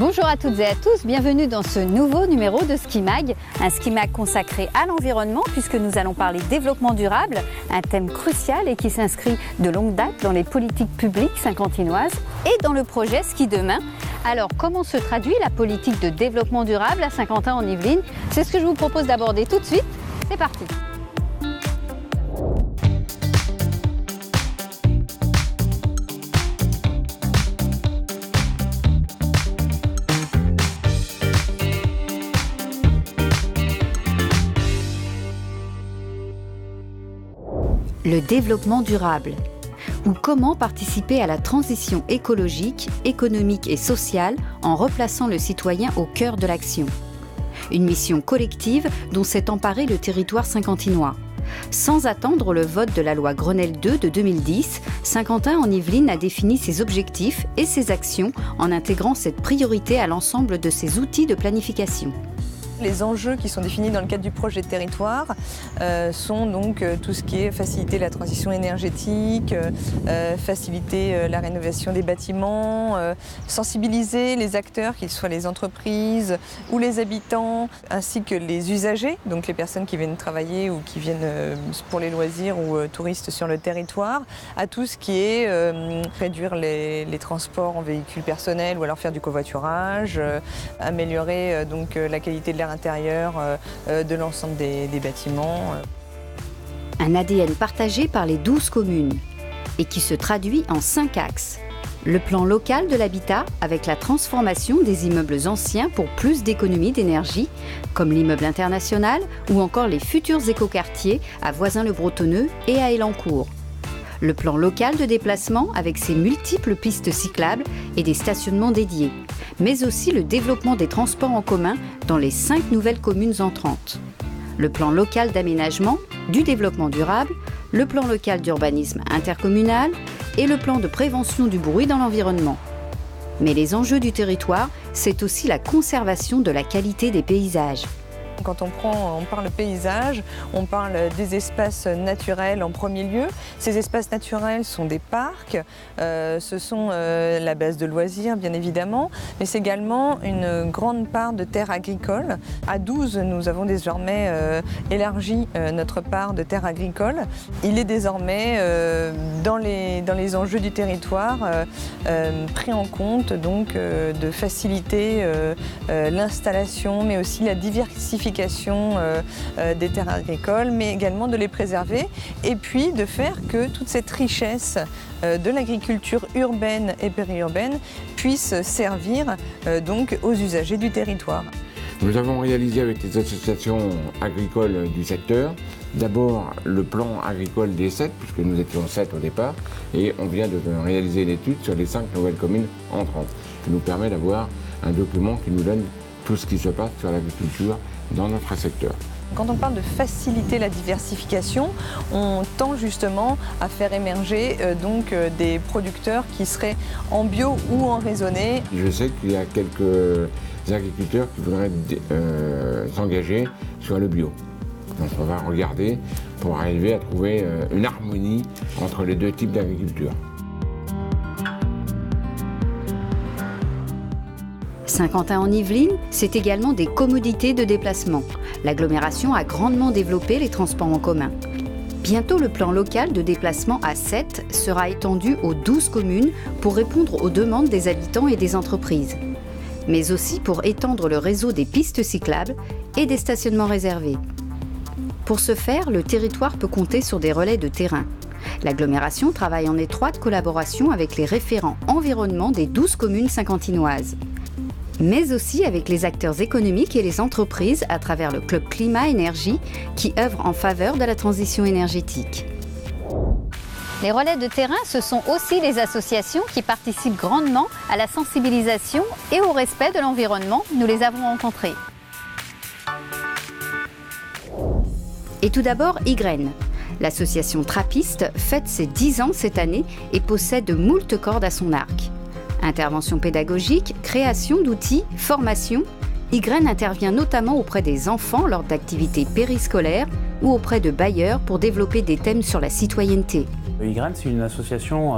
Bonjour à toutes et à tous, bienvenue dans ce nouveau numéro de Ski Mag, un Ski Mag consacré à l'environnement puisque nous allons parler développement durable, un thème crucial et qui s'inscrit de longue date dans les politiques publiques saint-quentinoises et dans le projet Ski Demain. Alors comment se traduit la politique de développement durable à Saint-Quentin en Yvelines? C'est ce que je vous propose d'aborder tout de suite, c'est parti. Le développement durable, ou comment participer à la transition écologique, économique et sociale en replaçant le citoyen au cœur de l'action. Une mission collective dont s'est emparé le territoire saint-quentinois. Sans attendre le vote de la loi Grenelle II de 2010, Saint-Quentin en Yvelines a défini ses objectifs et ses actions en intégrant cette priorité à l'ensemble de ses outils de planification. Les enjeux qui sont définis dans le cadre du projet de territoire sont donc tout ce qui est faciliter la transition énergétique, faciliter la rénovation des bâtiments, sensibiliser les acteurs, qu'ils soient les entreprises ou les habitants, ainsi que les usagers, donc les personnes qui viennent travailler ou qui viennent pour les loisirs ou touristes sur le territoire, à tout ce qui est réduire les transports en véhicules personnels ou alors faire du covoiturage, améliorer donc la qualité de l'air intérieur de l'ensemble des bâtiments. Un ADN partagé par les 12 communes et qui se traduit en 5 axes. Le plan local de l'habitat avec la transformation des immeubles anciens pour plus d'économies d'énergie, comme l'immeuble international ou encore les futurs écoquartiers à Voisins-le-Bretonneux et à Elancourt. Le plan local de déplacement avec ses multiples pistes cyclables et des stationnements dédiés, mais aussi le développement des transports en commun dans les 5 nouvelles communes entrantes. Le plan local d'aménagement, du développement durable, le plan local d'urbanisme intercommunal et le plan de prévention du bruit dans l'environnement. Mais les enjeux du territoire, c'est aussi la conservation de la qualité des paysages. Quand on parle paysage, on parle des espaces naturels en premier lieu. Ces espaces naturels sont des parcs, ce sont la base de loisirs bien évidemment, mais c'est également une grande part de terres agricoles. À 12, nous avons désormais élargi notre part de terres agricoles. Il est désormais dans les enjeux du territoire pris en compte donc de faciliter l'installation mais aussi la diversification des terres agricoles, mais également de les préserver et puis de faire que toute cette richesse de l'agriculture urbaine et périurbaine puisse servir donc aux usagers du territoire. Nous avons réalisé avec les associations agricoles du secteur d'abord le plan agricole des 7, puisque nous étions 7 au départ, et on vient de réaliser l'étude sur les 5 nouvelles communes entrantes, qui nous permet d'avoir un document qui nous donne tout ce qui se passe sur l'agriculture dans notre secteur. Quand on parle de faciliter la diversification, on tend justement à faire émerger des producteurs qui seraient en bio ou en raisonné. Je sais qu'il y a quelques agriculteurs qui voudraient s'engager sur le bio. Donc on va regarder pour arriver à trouver une harmonie entre les deux types d'agriculture. Saint-Quentin en Yvelines, c'est également des commodités de déplacement. L'agglomération a grandement développé les transports en commun. Bientôt, le plan local de déplacement à 7 sera étendu aux 12 communes pour répondre aux demandes des habitants et des entreprises, mais aussi pour étendre le réseau des pistes cyclables et des stationnements réservés. Pour ce faire, le territoire peut compter sur des relais de terrain. L'agglomération travaille en étroite collaboration avec les référents environnement des 12 communes saint-quentinoises, mais aussi avec les acteurs économiques et les entreprises à travers le Club Climat Énergie qui œuvre en faveur de la transition énergétique. Les relais de terrain, ce sont aussi les associations qui participent grandement à la sensibilisation et au respect de l'environnement. Nous les avons rencontrés. Et tout d'abord, Ygraine. L'association trappiste fête ses 10 ans cette année et possède moult cordes à son arc. Intervention pédagogique, création d'outils, formation, Ygraine intervient notamment auprès des enfants lors d'activités périscolaires ou auprès de bailleurs pour développer des thèmes sur la citoyenneté. Ygraine, c'est une association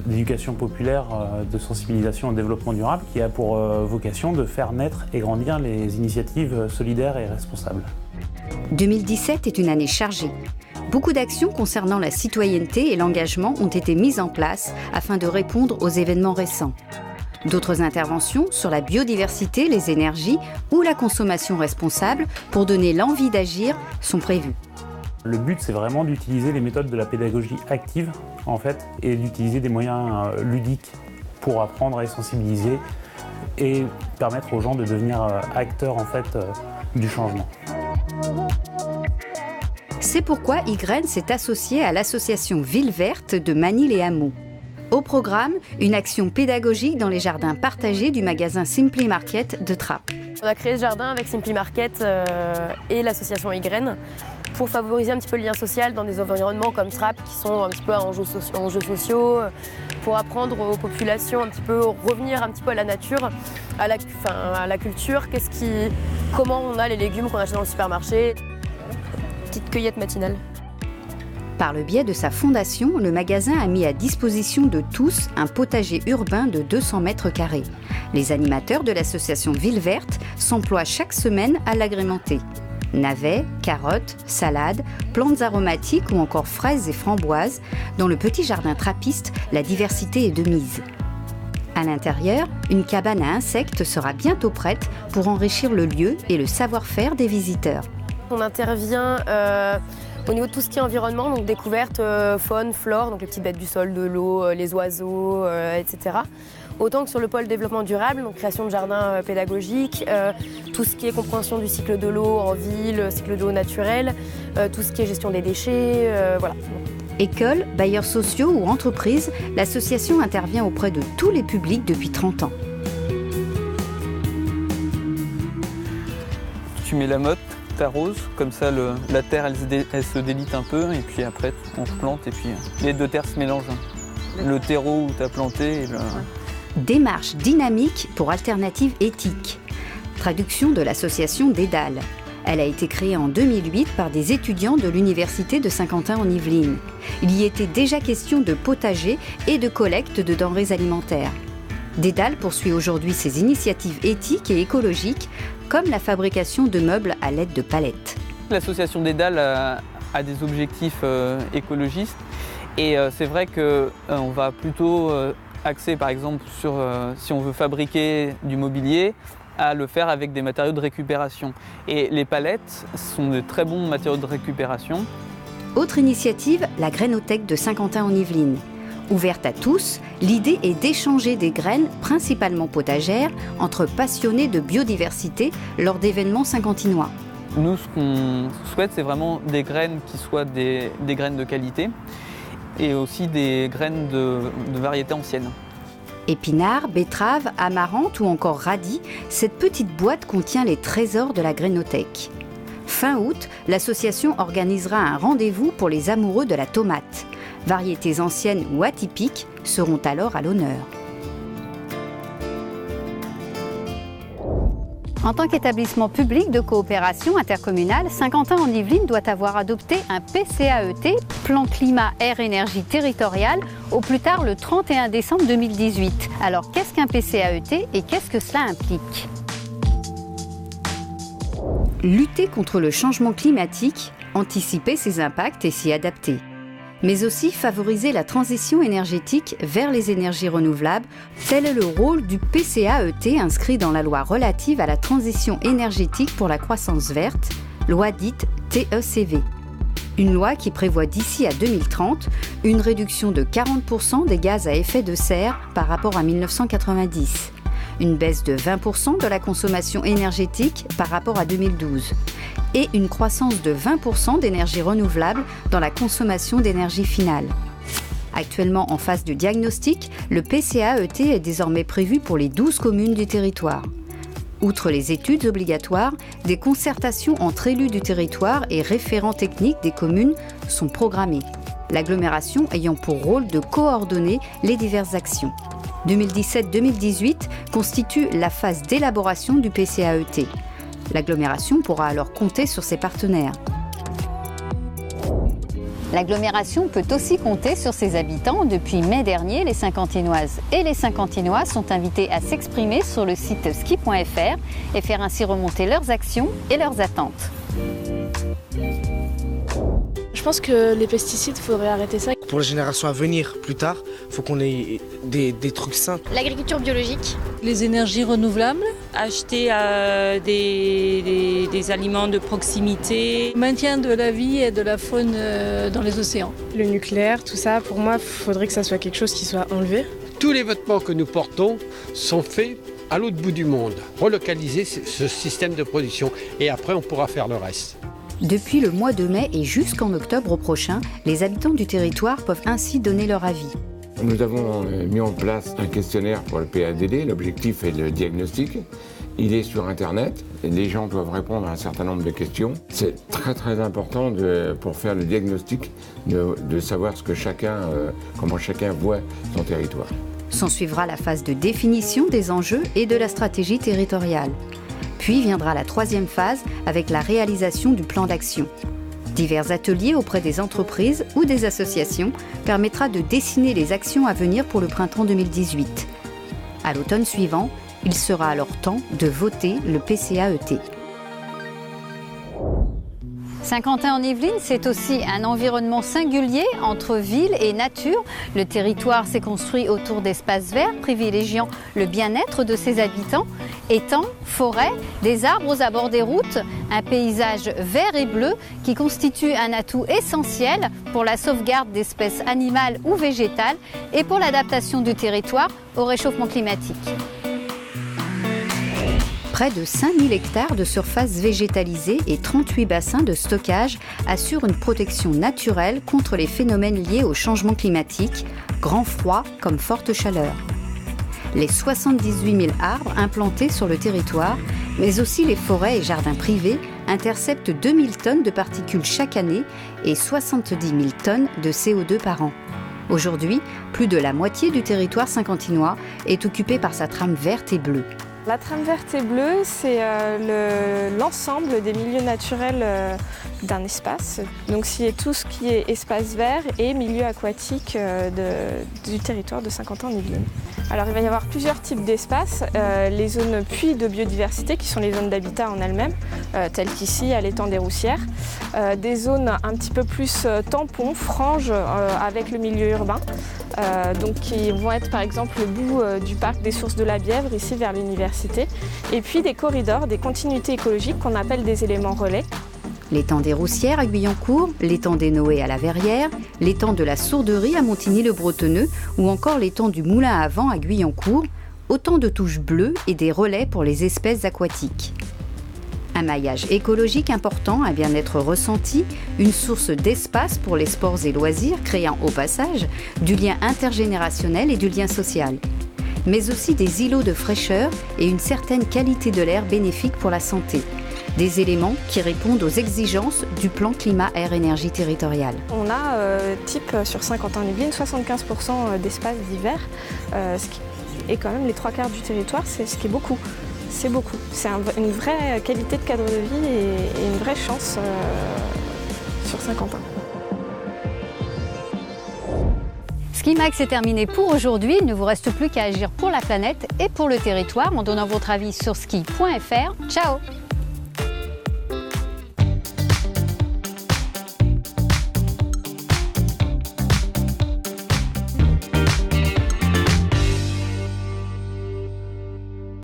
d'éducation populaire, de sensibilisation au développement durable qui a pour vocation de faire naître et grandir les initiatives solidaires et responsables. 2017 est une année chargée. Beaucoup d'actions concernant la citoyenneté et l'engagement ont été mises en place afin de répondre aux événements récents. D'autres interventions sur la biodiversité, les énergies ou la consommation responsable pour donner l'envie d'agir sont prévues. Le but, c'est vraiment d'utiliser les méthodes de la pédagogie active, en fait, et d'utiliser des moyens ludiques pour apprendre et sensibiliser et permettre aux gens de devenir acteurs, en fait, du changement. C'est pourquoi Ygraine s'est associée à l'association Ville Verte de Manille-et-Hameaux. Au programme, une action pédagogique dans les jardins partagés du magasin Simply Market de Trappes. On a créé ce jardin avec Simply Market et l'association Ygraine pour favoriser un petit peu le lien social dans des environnements comme Trappes qui sont un petit peu à enjeux sociaux, pour apprendre aux populations un petit peu, revenir un petit peu à la nature, à la culture, comment on a les légumes qu'on achète dans le supermarché. Petite cueillette matinale. Par le biais de sa fondation, le magasin a mis à disposition de tous un potager urbain de 200 mètres carrés. Les animateurs de l'association Ville Verte s'emploient chaque semaine à l'agrémenter. Navets, carottes, salades, plantes aromatiques ou encore fraises et framboises, dans le petit jardin trappiste, la diversité est de mise. À l'intérieur, une cabane à insectes sera bientôt prête pour enrichir le lieu et le savoir-faire des visiteurs. On intervient au niveau de tout ce qui est environnement, donc découverte, faune, flore, donc les petites bêtes du sol, de l'eau, les oiseaux, etc. Autant que sur le pôle développement durable, donc création de jardins pédagogiques, tout ce qui est compréhension du cycle de l'eau en ville, cycle de l'eau naturel, tout ce qui est gestion des déchets, voilà. Écoles, bailleurs sociaux ou entreprises, l'association intervient auprès de tous les publics depuis 30 ans. Tu mets la motte, t'arroses, comme ça la terre elle se délite un peu et puis après on replante et puis les deux terres se mélangent. Le terreau où tu as planté et le... Démarche dynamique pour alternatives éthiques. Traduction de l'association Dédale. Elle a été créée en 2008 par des étudiants de l'université de Saint-Quentin en Yvelines. Il y était déjà question de potager et de collecte de denrées alimentaires. Dédale poursuit aujourd'hui ses initiatives éthiques et écologiques, comme la fabrication de meubles à l'aide de palettes. L'association Dédale a des objectifs écologistes et c'est vrai qu'on va plutôt axer par exemple sur si on veut fabriquer du mobilier, à le faire avec des matériaux de récupération. Et les palettes sont de très bons matériaux de récupération. Autre initiative, la Grainothèque de Saint-Quentin en Yvelines. Ouverte à tous, l'idée est d'échanger des graines, principalement potagères, entre passionnés de biodiversité lors d'événements saint-quentinois. Nous, ce qu'on souhaite, c'est vraiment des graines qui soient des graines de qualité et aussi des graines de variétés anciennes. Épinards, betteraves, amarantes ou encore radis, cette petite boîte contient les trésors de la Grainothèque. Fin août, l'association organisera un rendez-vous pour les amoureux de la tomate. Variétés anciennes ou atypiques seront alors à l'honneur. En tant qu'établissement public de coopération intercommunale, Saint-Quentin en Yvelines doit avoir adopté un PCAET, Plan Climat Air Énergie Territorial, au plus tard le 31 décembre 2018. Alors qu'est-ce qu'un PCAET et qu'est-ce que cela implique ? Lutter contre le changement climatique, anticiper ses impacts et s'y adapter. Mais aussi favoriser la transition énergétique vers les énergies renouvelables. Tel est le rôle du PCAET inscrit dans la loi relative à la transition énergétique pour la croissance verte, loi dite TECV. Une loi qui prévoit d'ici à 2030 une réduction de 40% des gaz à effet de serre par rapport à 1990, une baisse de 20% de la consommation énergétique par rapport à 2012 et une croissance de 20% d'énergie renouvelable dans la consommation d'énergie finale. Actuellement en phase de diagnostic, le PCAET est désormais prévu pour les 12 communes du territoire. Outre les études obligatoires, des concertations entre élus du territoire et référents techniques des communes sont programmées, l'agglomération ayant pour rôle de coordonner les diverses actions. 2017-2018 constitue la phase d'élaboration du PCAET. L'agglomération pourra alors compter sur ses partenaires. L'agglomération peut aussi compter sur ses habitants. Depuis mai dernier, les Saint-Quentinoises et les Saint-Quentinois sont invités à s'exprimer sur le site ski.fr et faire ainsi remonter leurs actions et leurs attentes. Je pense que les pesticides, il faudrait arrêter ça. Pour les générations à venir, plus tard, il faut qu'on ait des trucs sains. L'agriculture biologique. Les énergies renouvelables. Acheter des aliments de proximité. Maintien de la vie et de la faune dans les océans. Le nucléaire, tout ça, pour moi, il faudrait que ça soit quelque chose qui soit enlevé. Tous les vêtements que nous portons sont faits à l'autre bout du monde. Relocaliser ce système de production et après on pourra faire le reste. Depuis le mois de mai et jusqu'en octobre prochain, les habitants du territoire peuvent ainsi donner leur avis. Nous avons mis en place un questionnaire pour le PADD. L'objectif est le diagnostic. Il est sur Internet. Les gens doivent répondre à un certain nombre de questions. C'est très important pour faire le diagnostic, de savoir comment chacun voit son territoire. S'en suivra la phase de définition des enjeux et de la stratégie territoriale. Puis viendra la troisième phase avec la réalisation du plan d'action. Divers ateliers auprès des entreprises ou des associations permettra de dessiner les actions à venir pour le printemps 2018. À l'automne suivant, il sera alors temps de voter le PCAET. Saint-Quentin-en-Yvelines, c'est aussi un environnement singulier entre ville et nature. Le territoire s'est construit autour d'espaces verts, privilégiant le bien-être de ses habitants. Étangs, forêts, des arbres aux abords des routes, un paysage vert et bleu qui constitue un atout essentiel pour la sauvegarde d'espèces animales ou végétales et pour l'adaptation du territoire au réchauffement climatique. Près de 5000 hectares de surface végétalisée et 38 bassins de stockage assurent une protection naturelle contre les phénomènes liés au changement climatique, grand froid comme forte chaleur. Les 78 000 arbres implantés sur le territoire, mais aussi les forêts et jardins privés, interceptent 2000 tonnes de particules chaque année et 70 000 tonnes de CO2 par an. Aujourd'hui, plus de la moitié du territoire saint-quentinois est occupé par sa trame verte et bleue. La trame verte et bleue, c'est l'ensemble des milieux naturels d'un espace. Donc c'est tout ce qui est espace vert et milieu aquatique du territoire de Saint-Quentin-en-Yvelines. Alors il va y avoir plusieurs types d'espaces, les zones puits de biodiversité qui sont les zones d'habitat en elles-mêmes, telles qu'ici à l'étang des Roussières, des zones un petit peu plus tampons, franges avec le milieu urbain, donc qui vont être par exemple le bout du parc des Sources de la Bièvre, ici vers l'université, et puis des corridors, des continuités écologiques qu'on appelle des éléments relais. L'étang des Roussières à Guyancourt, l'étang des Noé à la Verrière, l'étang de la Sourderie à Montigny-le-Bretonneux ou encore l'étang du Moulin à Vent à Guyancourt, autant de touches bleues et des relais pour les espèces aquatiques. Un maillage écologique important, un bien-être ressenti, une source d'espace pour les sports et loisirs, créant au passage du lien intergénérationnel et du lien social. Mais aussi des îlots de fraîcheur et une certaine qualité de l'air bénéfique pour la santé. Des éléments qui répondent aux exigences du plan climat-air-énergie territorial. On a type sur Saint-Quentin-en-Yvelines 75% d'espace d'hiver, ce qui est quand même les 3/4 du territoire, c'est ce qui est beaucoup. C'est beaucoup. C'est une vraie qualité de cadre de vie et une vraie chance sur Saint-Quentin. Skimax est terminé pour aujourd'hui. Il ne vous reste plus qu'à agir pour la planète et pour le territoire en donnant votre avis sur ski.fr. Ciao!